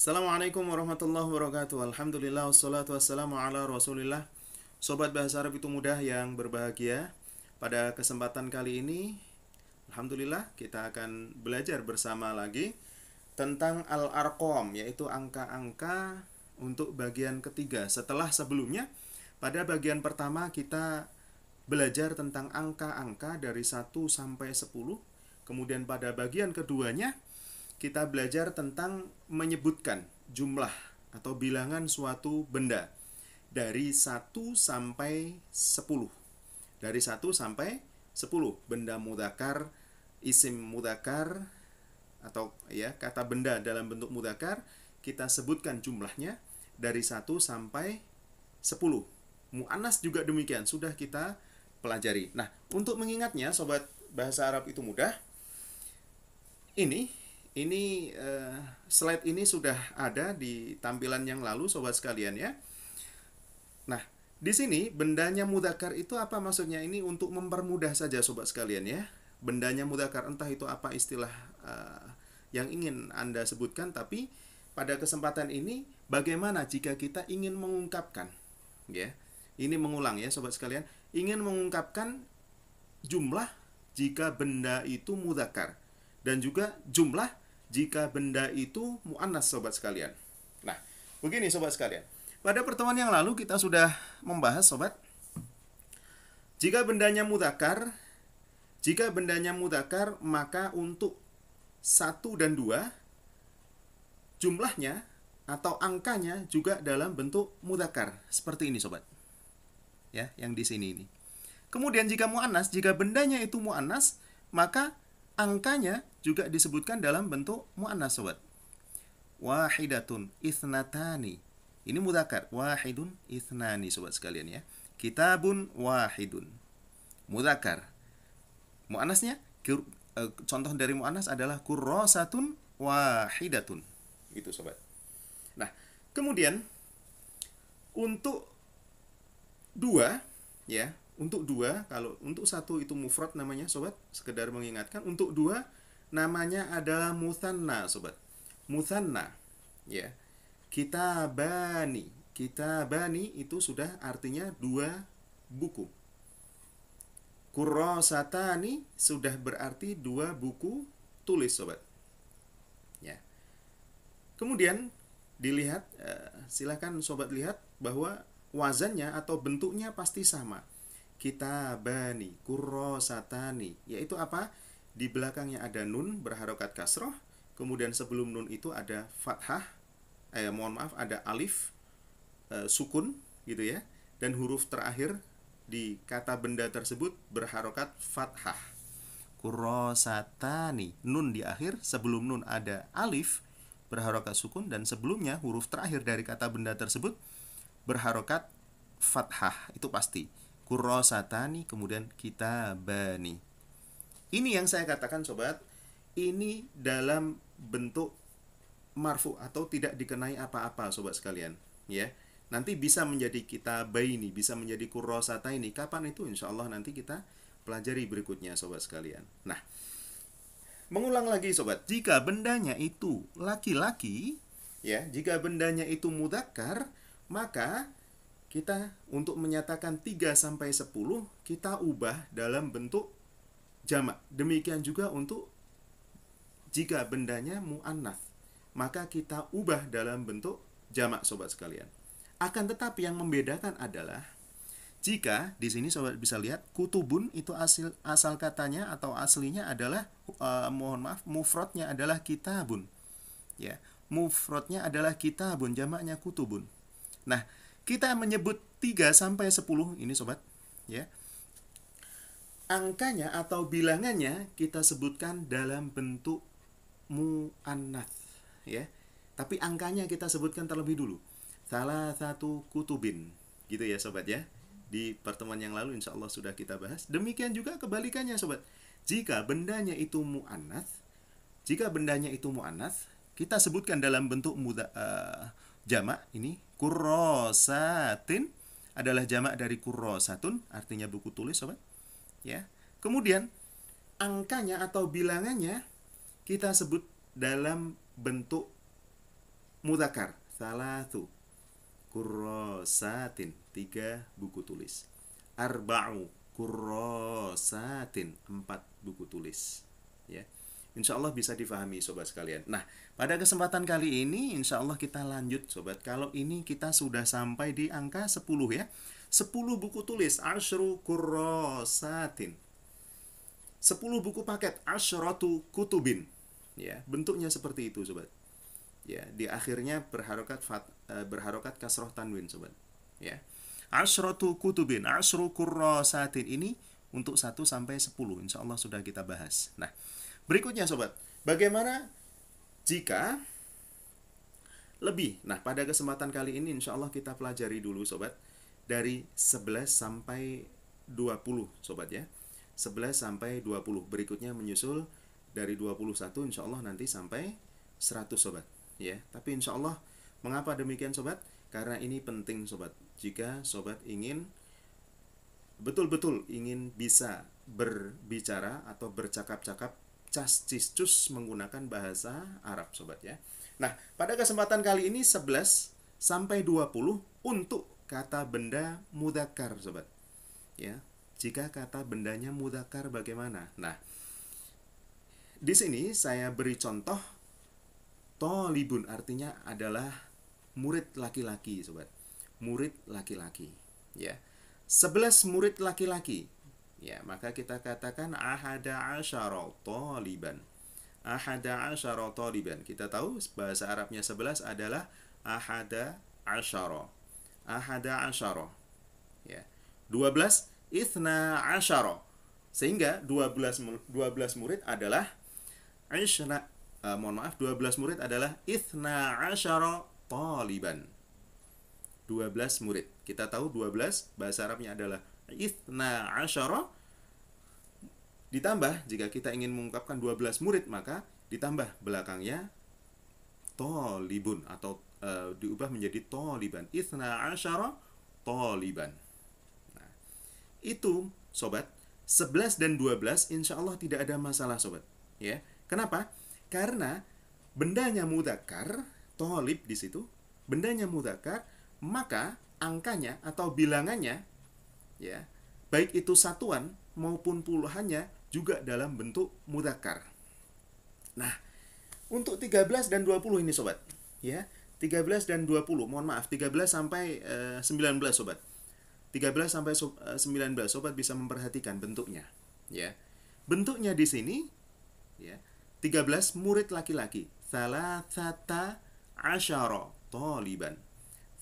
Assalamualaikum warahmatullahi wabarakatuh. Alhamdulillah wassalatu wassalamu ala Rasulillah. Sobat Bahasa Arab itu mudah yang berbahagia. Pada kesempatan kali ini, alhamdulillah kita akan belajar bersama lagi tentang al-arqam, yaitu angka-angka untuk bagian ketiga. Setelah sebelumnya pada bagian pertama kita belajar tentang angka-angka dari 1 sampai 10. Kemudian pada bagian keduanya kita belajar tentang menyebutkan jumlah atau bilangan suatu benda dari 1 sampai 10. Dari 1 sampai 10 benda mudzakkar, isim mudzakkar atau ya kata benda dalam bentuk mudzakkar kita sebutkan jumlahnya dari 1 sampai 10. Muannas juga demikian, sudah kita pelajari. Nah, untuk mengingatnya sobat bahasa Arab itu mudah. Ini slide ini sudah ada di tampilan yang lalu sobat sekalian ya. Nah, di sini bendanya mudzakkar itu apa maksudnya? Ini untuk mempermudah saja sobat sekalian ya. Bendanya mudzakkar, entah itu apa istilah yang ingin Anda sebutkan, tapi pada kesempatan ini bagaimana jika kita ingin mengungkapkan ya. Ini mengulang ya sobat sekalian, ingin mengungkapkan jumlah jika benda itu mudzakkar dan juga jumlah jika benda itu muannas sobat sekalian. Nah, begini sobat sekalian. Pada pertemuan yang lalu kita sudah membahas sobat, jika bendanya mudzakkar maka untuk 1 dan 2 jumlahnya atau angkanya juga dalam bentuk mudzakkar. Seperti ini sobat. Ya, yang di sini ini. Kemudian jika muannas, jika bendanya itu muannas, maka angkanya juga disebutkan dalam bentuk muannas sobat. Wahidatun ithnatani. Ini mudzakkar. Wahidun ithnani sobat sekalian ya. Kitabun wahidun. Mudzakkar. Muannasnya contoh dari muannas adalah kurrasatun wahidatun. Itu sobat. Nah, kemudian untuk 2 ya, untuk 2, kalau untuk 1 itu mufrad namanya sobat, sekedar mengingatkan. Untuk 2 namanya adalah mutsanna sobat. Mutsanna ya. Kitabani. Kitabani itu sudah artinya 2 buku. Kurrasatani sudah berarti 2 buku tulis sobat. Ya. Kemudian dilihat, silakan sobat lihat bahwa wazannya atau bentuknya pasti sama. Kitabani, kurrasatani, yaitu apa? Di belakangnya ada nun berharokat kasroh, kemudian sebelum nun itu ada fathah, ada alif sukun gitu ya, dan huruf terakhir di kata benda tersebut berharokat fathah. Kurrasatani, nun di akhir, sebelum nun ada alif berharokat sukun, dan sebelumnya huruf terakhir dari kata benda tersebut berharokat fathah, itu pasti. Kurrasatani, kemudian kitabani. Ini yang saya katakan sobat, ini dalam bentuk marfu atau tidak dikenai apa-apa sobat sekalian ya. Nanti bisa menjadi kitabaini, bisa menjadi kurrasataini. Kapan itu? Insya Allah nanti kita pelajari berikutnya sobat sekalian. Nah, mengulang lagi sobat, jika bendanya itu laki-laki ya, jika bendanya itu mudzakkar, maka kita untuk menyatakan 3 sampai 10 kita ubah dalam bentuk jamak. Demikian juga untuk jika bendanya muannats, maka kita ubah dalam bentuk jamak sobat sekalian. Akan tetapi yang membedakan adalah jika di sini sobat bisa lihat kutubun itu asal katanya atau aslinya adalah mufradnya adalah kitabun. Ya, mufradnya adalah kitabun, jamaknya kutubun. Nah, kita menyebut 3 sampai 10 ini sobat ya. Angkanya atau bilangannya kita sebutkan dalam bentuk muannats ya. Tapi angkanya kita sebutkan terlebih dulu. Salah satu kutubin gitu ya sobat ya. Di pertemuan yang lalu insya Allah sudah kita bahas. Demikian juga kebalikannya sobat. Jika bendanya itu muannats, kita sebutkan dalam bentuk jamak. Ini kurrosatin adalah jamak dari kurrosatun, artinya buku tulis sobat ya. Kemudian angkanya atau bilangannya kita sebut dalam bentuk mudzakkar. Salatu kurrosatin, 3 buku tulis. Arba'u kurrosatin, 4 buku tulis. Ya, insya Allah bisa difahami sobat sekalian. Nah, pada kesempatan kali ini insya Allah kita lanjut sobat. Kalau ini kita sudah sampai di angka 10 ya. 10 buku tulis, asyru kurrosatin. 10 buku paket, asyratu kutubin. Ya, bentuknya seperti itu sobat. Ya, di akhirnya berharokat kasroh tanwin sobat. Ya. Asyratu kutubin, asyru kurrosatin, ini untuk 1 sampai 10 insya Allah sudah kita bahas. Nah, berikutnya sobat, bagaimana jika lebih? Nah, pada kesempatan kali ini insya Allah kita pelajari dulu sobat, dari 11 sampai 20 sobat ya. 11 sampai 20. Berikutnya menyusul dari 21 insya Allah nanti sampai 100 sobat ya. Tapi insya Allah, mengapa demikian sobat? Karena ini penting sobat. Jika sobat ingin betul-betul ingin bisa berbicara atau bercakap-cakap cas-cis-cus menggunakan bahasa Arab sobat ya. Nah, pada kesempatan kali ini 11 sampai 20 untuk kata benda mudzakkar sobat. Ya. Jika kata bendanya mudzakkar bagaimana? Nah, di sini saya beri contoh tolibun, artinya adalah murid laki-laki sobat. Murid laki-laki ya. 11 murid laki-laki. Ya, maka kita katakan ahada asyara taliban. Ahada asyara taliban. Kita tahu bahasa Arabnya 11 adalah ahada asyara. Ahada asyara. Ya. 12 itsna asyara. Sehingga 12 murid adalah 12 murid adalah itsna asyara taliban. 12 murid. Kita tahu 12 bahasa Arabnya adalah itsna asyara. Ditambah, jika kita ingin mengungkapkan 12 murid, maka ditambah belakangnya tolibun atau diubah menjadi toliban. Itsna asyara toliban. Nah, itu sobat, 11 dan 12 insya Allah tidak ada masalah sobat ya. Kenapa? Karena bendanya mudzakkar, tolib di situ, bendanya mudzakkar, maka angkanya atau bilangannya ya, baik itu satuan maupun puluhannya juga dalam bentuk mudzakkar. Nah, untuk 13 dan 20 ini sobat ya. 13 dan 20, mohon maaf, 13 sampai 19 sobat. 13 sampai 19 sobat bisa memperhatikan bentuknya ya. Bentuknya di sini ya, 13 murid laki-laki. Salasata asyara taliban.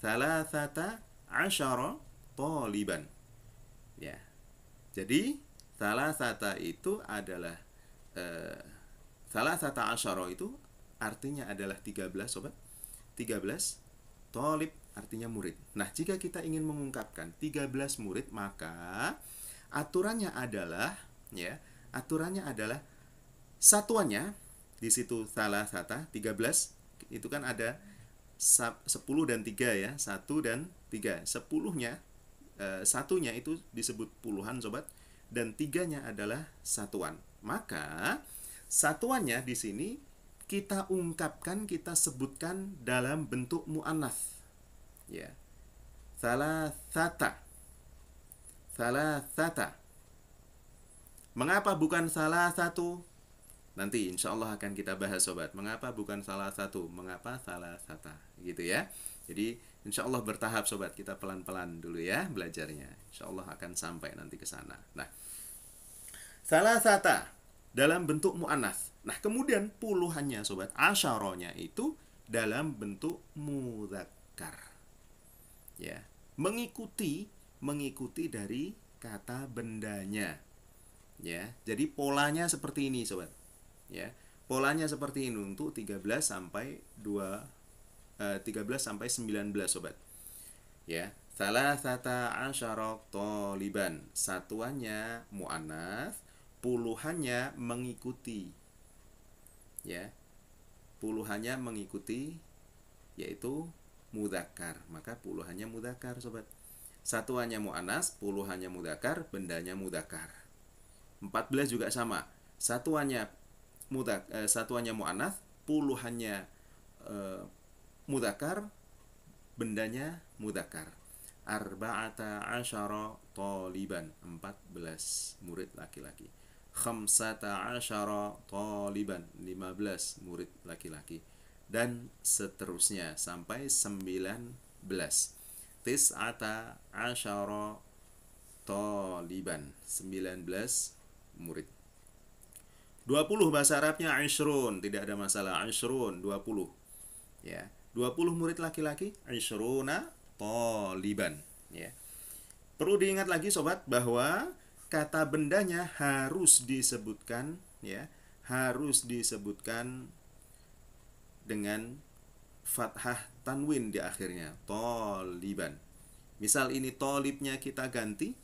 Salasata asyara taliban. Ya. Jadi salasata itu adalah salasata asyara itu artinya adalah 13 sobat. 13 talib artinya murid. Nah, jika kita ingin mengungkapkan 13 murid, maka aturannya adalah ya, aturannya adalah satuannya di situ salasata 13 itu kan ada 10 dan 3 ya, 1 dan 3. 10-nya satunya itu disebut puluhan sobat, dan 3-nya adalah satuan. Maka satuannya di sini kita ungkapkan, kita sebutkan dalam bentuk muannats ya. Salasata. Salasata. Mengapa bukan salah satu? Nanti insya Allah akan kita bahas sobat. Mengapa bukan salah satu? Mengapa salasata? Gitu ya. Jadi insya Allah bertahap sobat. Kita pelan-pelan dulu ya belajarnya. Insya Allah akan sampai nanti ke sana. Nah, salasata dalam bentuk muannats. Nah, kemudian puluhannya sobat, asyaronya itu dalam bentuk mudzakkar. Ya, mengikuti dari kata bendanya. Ya, jadi polanya seperti ini sobat. Ya, polanya seperti ini untuk 13 sampai 19 sobat. Ya, salasata asyara taliban. Satuannya muannats, puluhannya mengikuti. Ya. Puluhannya mengikuti yaitu mudzakkar. Maka puluhannya mudzakkar sobat. Satuannya muannats, puluhannya mudzakkar, bendanya mudzakkar. 14 juga sama. Satuannya muannats, puluhannya mudzakkar, bendanya mudzakkar. Arba'ata asyara taliban, 14 murid laki-laki. Khamsata asyara taliban, 15 murid laki-laki. Dan seterusnya sampai 19. Tis'ata asyara taliban, 19 murid. 20 bahasa Arabnya ishrun, tidak ada masalah. Ishrun, 20. Ya, 20 murid laki-laki, ishruna taliban, ya. Perlu diingat lagi sobat bahwa kata bendanya harus disebutkan, ya, harus disebutkan dengan fathah tanwin di akhirnya, taliban. Misal ini talibnya kita ganti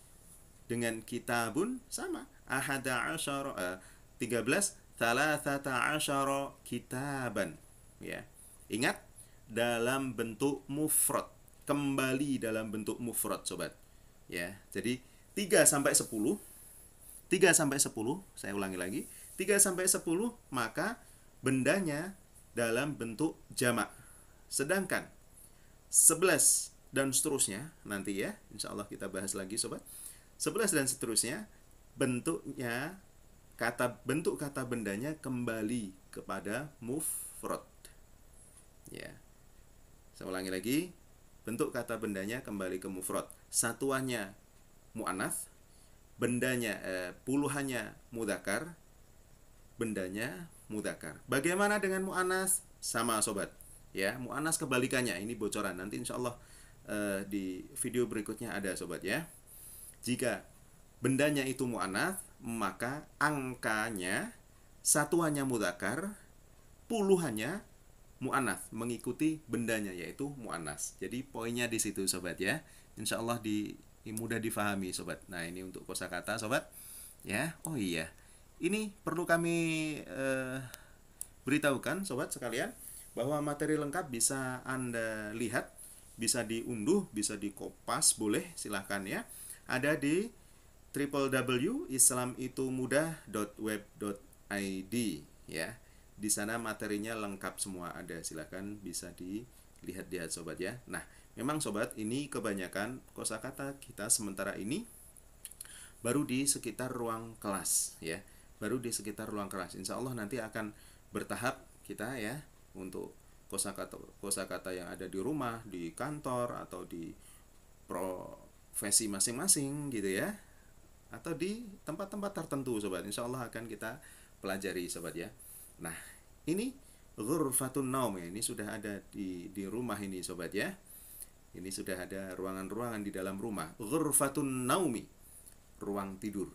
dengan kitabun, sama. Ahada asyara, 13, thalathata asyara kitaban, ya. Ingat, dalam bentuk mufrad, kembali dalam bentuk mufrad sobat, ya. Jadi 3 sampai 10, 3 sampai 10, saya ulangi lagi, 3 sampai 10 maka bendanya dalam bentuk jamak. Sedangkan 11 dan seterusnya nanti, ya, insya Allah kita bahas lagi sobat. 11 dan seterusnya bentuknya, bentuk kata bendanya kembali kepada mufrad. Ya. Saya ulangi lagi, bentuk kata bendanya kembali ke mufrad. Satuannya muannats, bendanya puluhannya mudzakkar, bendanya mudzakkar. Bagaimana dengan muannats? Sama sobat. Ya, muannats kebalikannya. Ini bocoran. Nanti insya Allah di video berikutnya ada sobat, ya. Jika bendanya itu muannats, maka angkanya satuannya mudzakkar, puluhannya muannats, mengikuti bendanya yaitu muannats. Jadi poinnya di situ sobat, ya. Insya Allah mudah difahami sobat. Nah, ini untuk kosakata sobat, ya. Oh iya, ini perlu kami beritahukan sobat sekalian bahwa materi lengkap bisa Anda lihat, bisa diunduh, bisa dikopas, boleh, silahkan, ya. Ada di www.islamitumudah.web.id, ya. Di sana materinya lengkap semua ada, silahkan bisa dilihat sobat, ya. Nah, memang sobat, ini kebanyakan kosakata kita sementara ini baru di sekitar ruang kelas, ya. Baru di sekitar ruang kelas. Insya Allah nanti akan bertahap kita, ya, untuk kosakata yang ada di rumah, di kantor, atau di profesi masing-masing gitu, ya, atau di tempat-tempat tertentu sobat. Insya Allah akan kita pelajari sobat, ya. Nah, ini ghurfatun naum, ya. Ini sudah ada di rumah ini sobat, ya. Ini sudah ada ruangan-ruangan di dalam rumah. Ghurfatun naumi, ruang tidur.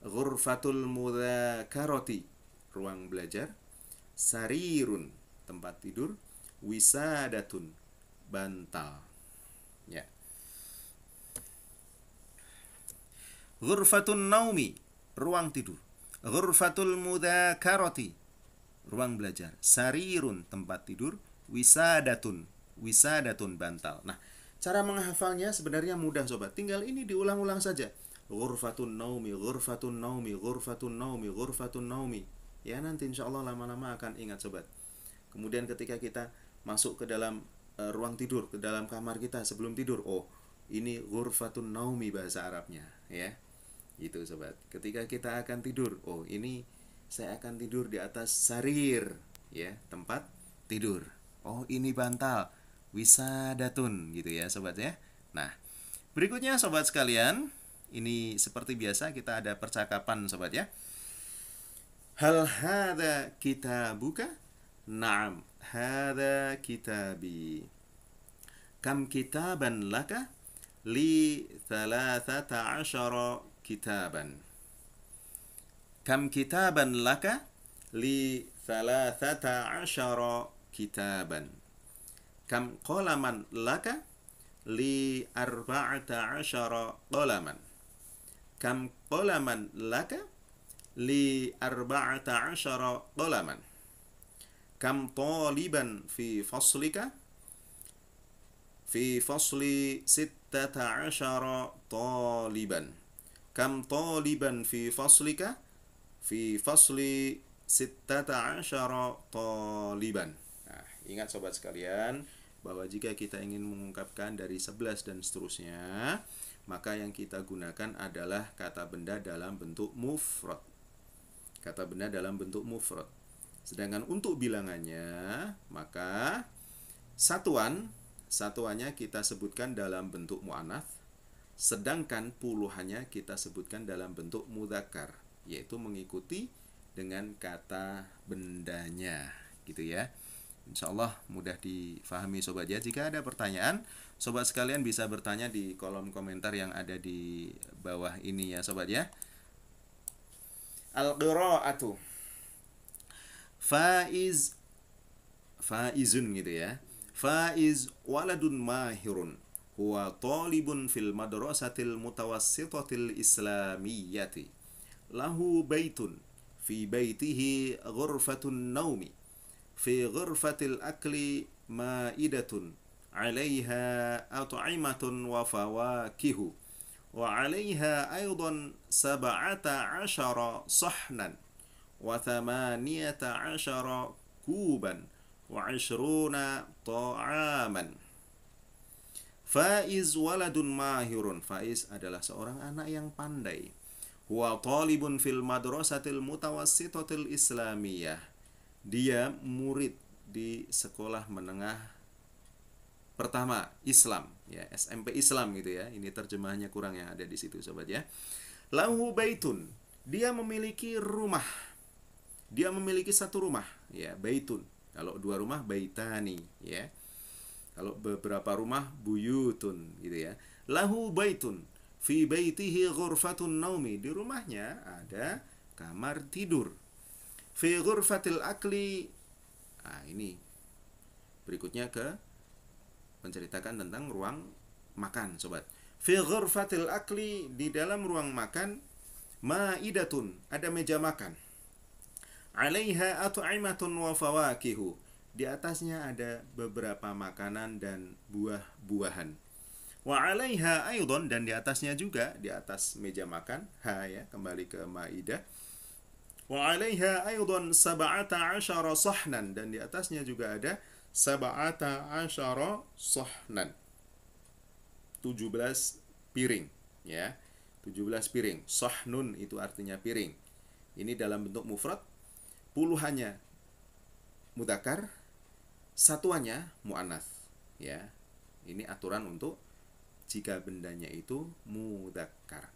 Ghurfatul mudzakarati, ruang belajar. Sarirun, tempat tidur. Wisadatun, bantal, ya. Ghurfatun naumi, ruang tidur. Ghurfatul mudzakarati, ruang belajar. Sarirun, tempat tidur. Wisadatun, bantal. Nah, cara menghafalnya sebenarnya mudah sobat. Tinggal ini diulang-ulang saja. Ghurfatun naumi, ghurfatun naumi, ghurfatun naumi, ghurfatun naumi. Ya, nanti insya Allah lama-lama akan ingat sobat. Kemudian ketika kita masuk ke dalam ruang tidur, ke dalam kamar kita sebelum tidur, oh, ini ghurfatun naumi bahasa Arabnya, ya. Itu sobat. Ketika kita akan tidur, oh, ini saya akan tidur di atas sarir, ya, tempat tidur. Oh, ini bantal, wisadatun, gitu ya sobat, ya. Nah, berikutnya sobat sekalian, ini seperti biasa kita ada percakapan sobat, ya. Hal hadza kitabuka? Naam, hadza kitabi. Kam kitaban laka? Li 13 kitaban. Kam kitaban laka? Li 13 kitaban. Kam qalaman laka? Li 14 qalaman. Kam qalaman laka? Li 14 qalaman. Kam taliban fi faslika? Fi fasli 16 taliban. Kam taliban fi faslika? Fi fasli 16 taliban. Nah, ingat sobat sekalian, bahwa jika kita ingin mengungkapkan dari 11 dan seterusnya, maka yang kita gunakan adalah kata benda dalam bentuk mufrad. Kata benda dalam bentuk mufrad. Sedangkan untuk bilangannya, maka satuannya kita sebutkan dalam bentuk muannats, sedangkan puluhannya kita sebutkan dalam bentuk mudzakkar, yaitu mengikuti dengan kata bendanya, gitu ya. Insya Allah mudah difahami sobat ya. Jika ada pertanyaan, sobat sekalian bisa bertanya di kolom komentar yang ada di bawah ini ya sobat ya. Al-qira'atu. Faizun gitu ya. Faiz waladun mahirun. Huwa talibun fil madrasatil mutawassitatil islamiyyati. Lahu baitun. Fi baitihi ghurfatun naumi. Fi ghurfatil akli ma'idatun. 'Alaiha at'imatun wa fawakihu. Wa 'alaiha aydan 17 sahnan. Wa 18 kuban. Wa 20 ta'aman. Faiz waladun mahirun. Faiz adalah seorang anak yang pandai. Huwa talibun fil madrasatil mutawassitatil islamiyah. Dia murid di sekolah menengah pertama Islam ya, SMP Islam gitu ya. Ini terjemahannya kurang yang ada di situ sobat ya. Lahu baitun. Dia memiliki rumah. Dia memiliki satu rumah ya, baitun. Kalau dua rumah baitani ya. Kalau beberapa rumah buyutun gitu ya. Lahu baitun. Fi baitihi ghurfatun naumi. Di rumahnya ada kamar tidur. Fi ghurfatil akli. Nah, ini berikutnya ke menceritakan tentang ruang makan, sobat. Fi ghurfatil akli, di dalam ruang makan, ma'idatun, ada meja makan. 'Alaiha at'imatun wa fawakihu. Di atasnya ada beberapa makanan dan buah-buahan. Wa 'alaiha aydan, dan di atasnya juga, di atas meja makan, ya, kembali ke maidah. Wa 'alaiha aydan 17 sahnan, dan di atasnya juga ada 17 sahnan. 17 piring, ya. 17 piring. Sahnun itu artinya piring. Ini dalam bentuk mufrad, puluhannya mudzakkar, satuannya muannats, ya. Ini aturan untuk jika bendanya itu mudzakkar.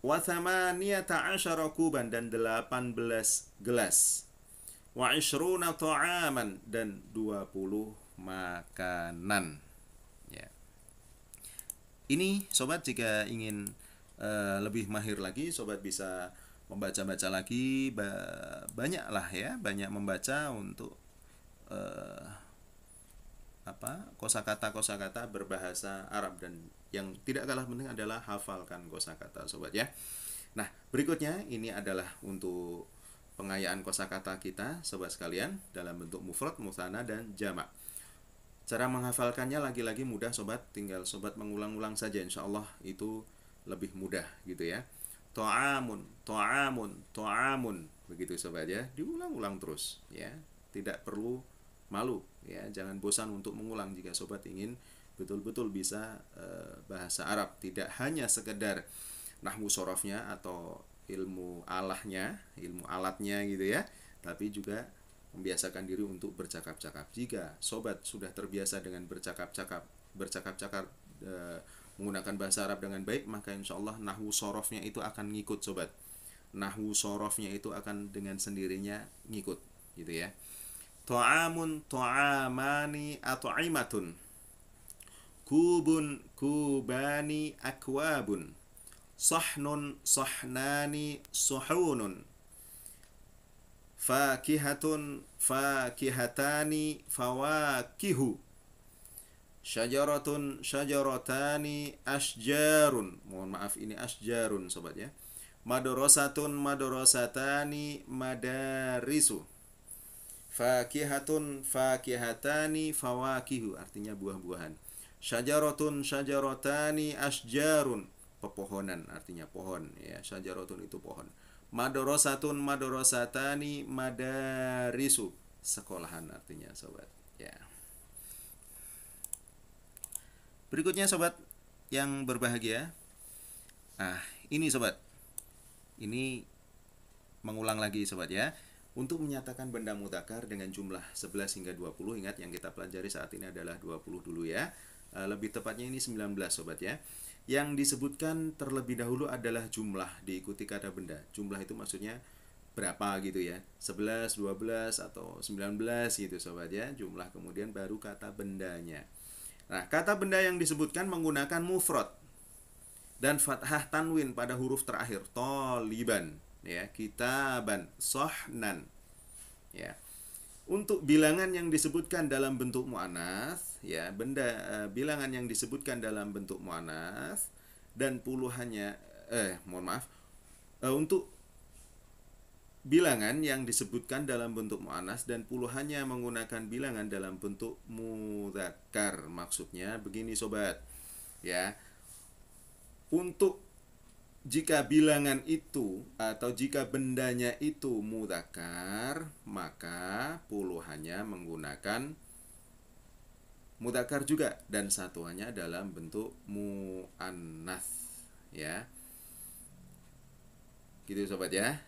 Wa 18 kuban, dan 18 gelas. Wa 20 ta'aman, dan 20 makanan. Ya. Ini sobat jika ingin lebih mahir lagi, sobat bisa membaca-baca lagi, banyak lah ya, banyak membaca untuk kosakata berbahasa Arab, dan yang tidak kalah penting adalah hafalkan kosakata sobat ya. Nah, berikutnya ini adalah untuk pengayaan kosakata kita sobat sekalian dalam bentuk mufrad, mutsanna dan jamak. Cara menghafalkannya lagi-lagi mudah sobat, tinggal sobat mengulang-ulang saja, insyaallah itu lebih mudah gitu ya. Ta'amun, ta'amun, ta'amun, begitu sobat ya, diulang-ulang terus ya, tidak perlu malu ya, jangan bosan untuk mengulang jika sobat ingin betul-betul bisa bahasa Arab, tidak hanya sekedar nahwu sorofnya atau ilmu alahnya, ilmu alatnya gitu ya, tapi juga membiasakan diri untuk bercakap-cakap. Jika sobat sudah terbiasa dengan bercakap-cakap menggunakan bahasa Arab dengan baik, maka insya Allah nahwu sorofnya itu akan ngikut sobat. Nahwu sorofnya itu akan dengan sendirinya ngikut gitu ya. Ta'amun, ta'amani, at'imatun. Kubun, kubani, akwabun. Sahnun, sahnani, suhunun. Fakihatun, fakihatani, fawakihu. Syajaratun, syajaratani, asjarun. Mohon maaf, ini asjarun sobat ya. Madrasatun, madrasatani, madarisu. Fakihatun, fakihatani, fawakihu, artinya buah-buahan. Syajaratun, syajaratani, asjarun, pepohonan, artinya pohon ya. Syajaratun itu pohon. Madrasatun, madrasatani, madarisu, sekolahan artinya sobat ya. Berikutnya sobat yang berbahagia. Ini sobat. Ini mengulang lagi sobat ya. Untuk menyatakan benda mudzakkar dengan jumlah 11 hingga 20, ingat yang kita pelajari saat ini adalah 20 dulu ya. Lebih tepatnya ini 19 sobat ya. Yang disebutkan terlebih dahulu adalah jumlah diikuti kata benda. Jumlah itu maksudnya berapa gitu ya. 11, 12 atau 19 gitu sobat ya. Jumlah kemudian baru kata bendanya. Nah, kata benda yang disebutkan menggunakan mufrad dan fathah tanwin pada huruf terakhir. Toliban ya, kitaban, sohnan ya. Untuk bilangan yang disebutkan dalam bentuk muannats ya, bilangan yang disebutkan dalam bentuk muannats dan puluhannya untuk bilangan yang disebutkan dalam bentuk muannats dan puluhannya menggunakan bilangan dalam bentuk mudzakkar. Maksudnya begini sobat ya. Untuk jika bilangan itu atau jika bendanya itu mudzakkar, maka puluhannya menggunakan mudzakkar juga dan satuannya dalam bentuk muannats ya. Gitu sobat ya.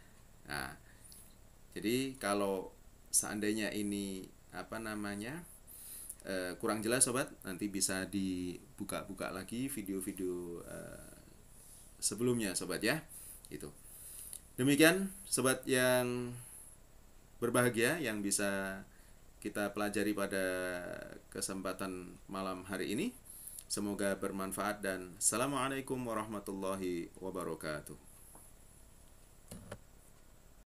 Nah, jadi kalau seandainya ini kurang jelas sobat, nanti bisa dibuka-buka lagi video-video sebelumnya sobat ya. Itu. Demikian sobat yang berbahagia yang bisa kita pelajari pada kesempatan malam hari ini. Semoga bermanfaat dan assalamualaikum warahmatullahi wabarakatuh.